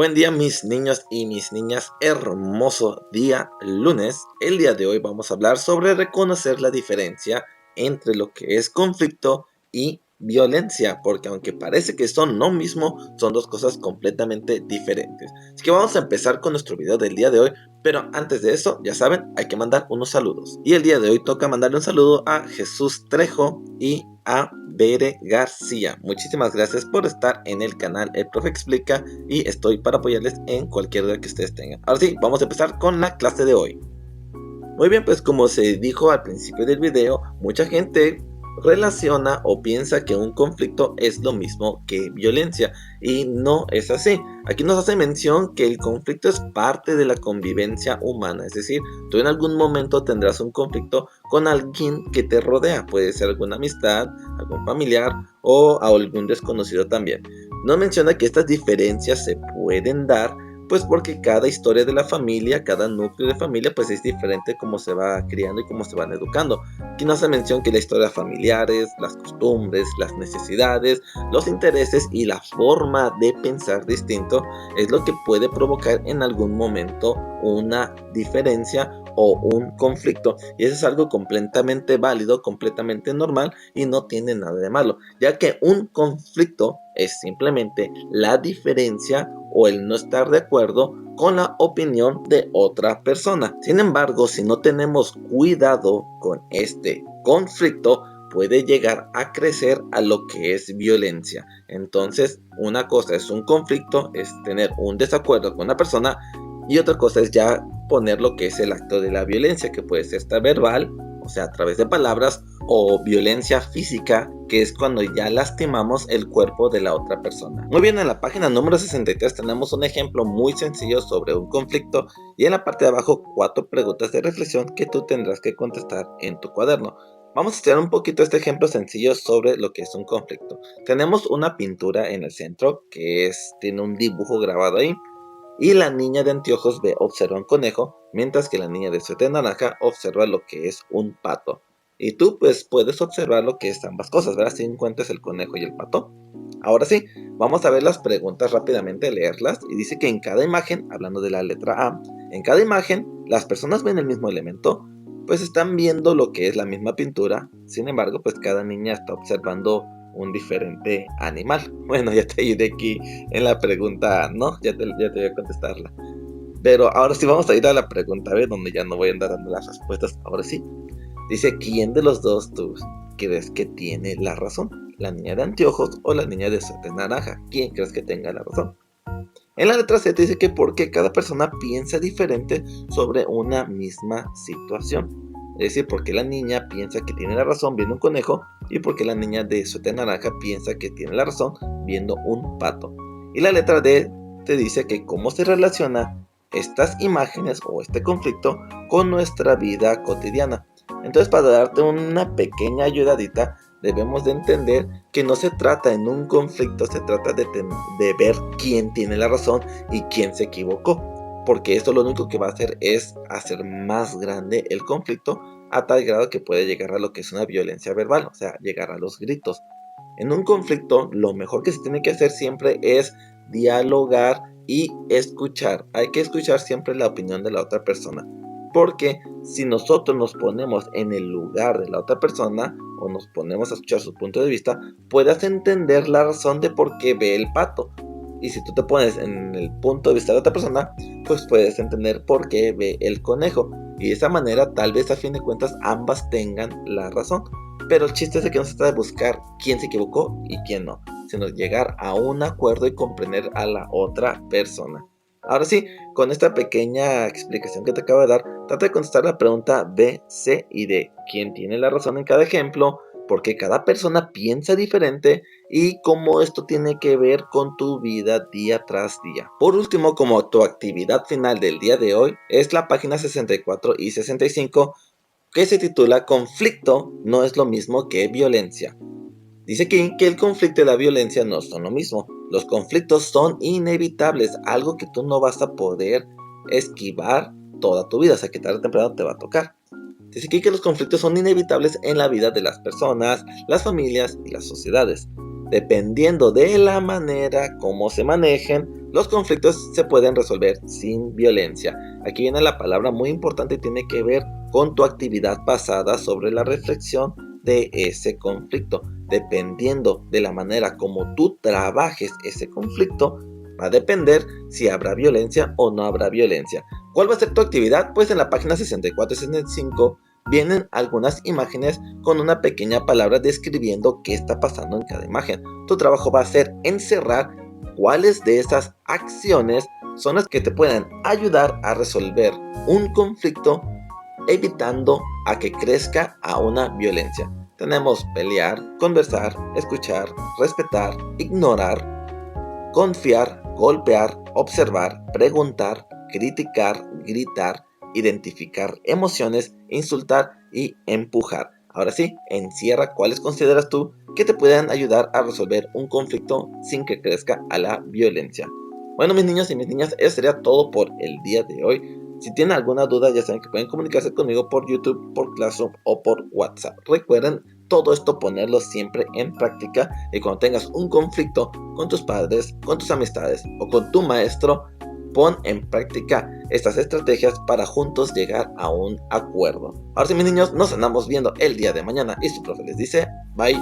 Buen día mis niños y mis niñas, hermoso día lunes. El día de hoy vamos a hablar sobre reconocer la diferencia entre lo que es conflicto y violencia, porque aunque parece que son lo mismo, son dos cosas completamente diferentes. Así que vamos a empezar con nuestro video del día de hoy, pero antes de eso, ya saben, hay que mandar unos saludos. Y el día de hoy toca mandarle un saludo a Jesús Trejo y a Bere García. Muchísimas gracias por estar en el canal El Profe Explica y estoy para apoyarles en cualquier duda que ustedes tengan. Ahora sí, vamos a empezar con la clase de hoy. Muy bien, pues como se dijo al principio del video, mucha gente relaciona o piensa que un conflicto es lo mismo que violencia y no es así. Aquí nos hace mención que el conflicto es parte de la convivencia humana, es decir, tú en algún momento tendrás un conflicto con alguien que te rodea, puede ser alguna amistad, algún familiar o a algún desconocido también. Nos menciona que estas diferencias se pueden dar pues porque cada historia de la familia, cada núcleo de familia, pues es diferente cómo se va criando y cómo se van educando. Aquí nos hace mención que la historia familiares, las costumbres, las necesidades, los intereses y la forma de pensar distinto es lo que puede provocar en algún momento una diferencia o un conflicto, y eso es algo completamente válido, completamente normal y no tiene nada de malo, ya que un conflicto es simplemente la diferencia o el no estar de acuerdo con la opinión de otra persona. Sin embargo, si no tenemos cuidado con este conflicto, puede llegar a crecer a lo que es violencia. Entonces, una cosa es un conflicto, es tener un desacuerdo con una persona, y otra cosa es ya poner lo que es el acto de la violencia, que puede ser esta verbal, o sea, a través de palabras, o violencia física, que es cuando ya lastimamos el cuerpo de la otra persona. Muy bien, en la página número 63 tenemos un ejemplo muy sencillo sobre un conflicto, y en la parte de abajo 4 preguntas de reflexión que tú tendrás que contestar en tu cuaderno. Vamos a estudiar un poquito este ejemplo sencillo sobre lo que es un conflicto. Tenemos una pintura en el centro que tiene un dibujo grabado ahí, y la niña de anteojos observa un conejo, mientras que la niña de suéter naranja observa lo que es un pato. Y tú pues puedes observar lo que es ambas cosas, ¿verdad? Si encuentras el conejo y el pato. Ahora sí, vamos a ver las preguntas rápidamente, leerlas. Y dice que en cada imagen, hablando de la letra A, en cada imagen las personas ven el mismo elemento, pues están viendo lo que es la misma pintura. Sin embargo, pues cada niña está observando un diferente animal. Bueno, ya te ayudé aquí en la pregunta, ¿no? Ya te voy a contestarla. Pero ahora sí vamos a ir a la pregunta B, donde ya no voy a andar dando las respuestas. Ahora sí. Dice, ¿quién de los dos tú crees que tiene la razón? ¿La niña de anteojos o la niña de suéter naranja? ¿Quién crees que tenga la razón? En la letra C te dice que porque cada persona piensa diferente sobre una misma situación. Es decir, porque la niña piensa que tiene la razón viendo un conejo y porque la niña de suéter naranja piensa que tiene la razón viendo un pato. Y la letra D te dice que cómo se relaciona estas imágenes o este conflicto con nuestra vida cotidiana. Entonces, para darte una pequeña ayudadita, debemos de entender que no se trata en un conflicto, se trata de ver quién tiene la razón y quién se equivocó, porque esto lo único que va a hacer es hacer más grande el conflicto a tal grado que puede llegar a lo que es una violencia verbal, o sea, llegar a los gritos. En un conflicto, lo mejor que se tiene que hacer siempre es dialogar y escuchar. Hay que escuchar siempre la opinión de la otra persona, porque si nosotros nos ponemos en el lugar de la otra persona o nos ponemos a escuchar su punto de vista, puedas entender la razón de por qué ve el pato. Y si tú te pones en el punto de vista de otra persona, pues puedes entender por qué ve el conejo. Y de esa manera, tal vez a fin de cuentas, ambas tengan la razón. Pero el chiste es de que no se trata de buscar quién se equivocó y quién no, sino llegar a un acuerdo y comprender a la otra persona. Ahora sí, con esta pequeña explicación que te acabo de dar, trata de contestar la pregunta B, C y D. ¿Quién tiene la razón en cada ejemplo? ¿Por qué cada persona piensa diferente? Y cómo esto tiene que ver con tu vida día tras día. Por último, como tu actividad final del día de hoy, es la página 64 y 65, que se titula Conflicto no es lo mismo que violencia. Dice aquí que el conflicto y la violencia no son lo mismo. Los conflictos son inevitables, algo que tú no vas a poder esquivar toda tu vida, o sea que tarde o temprano te va a tocar. Dice aquí que los conflictos son inevitables en la vida de las personas, las familias y las sociedades. Dependiendo de la manera como se manejen, Los conflictos se pueden resolver sin violencia. Aquí viene la palabra muy importante y tiene que ver con tu actividad pasada sobre la reflexión de ese conflicto. Dependiendo de la manera como tú trabajes ese conflicto, va a depender si habrá violencia o no habrá violencia. ¿Cuál va a ser tu actividad? Pues en la página 64 y 65 vienen algunas imágenes con una pequeña palabra describiendo qué está pasando en cada imagen. Tu trabajo va a ser encerrar cuáles de esas acciones son las que te pueden ayudar a resolver un conflicto, evitando a que crezca a una violencia. Tenemos pelear, conversar, escuchar, respetar, ignorar, confiar, golpear, observar, preguntar, criticar, gritar, identificar emociones, insultar y empujar. Ahora sí, encierra cuáles consideras tú que te puedan ayudar a resolver un conflicto sin que crezca a la violencia. Bueno, mis niños y mis niñas, eso sería todo por el día de hoy. Si tienen alguna duda, ya saben que pueden comunicarse conmigo por YouTube, por Classroom o por WhatsApp. Recuerden todo esto ponerlo siempre en práctica, y cuando tengas un conflicto con tus padres, con tus amistades o con tu maestro, pon en práctica estas estrategias para juntos llegar a un acuerdo. Ahora sí, mis niños, nos andamos viendo el día de mañana y su profe les dice bye.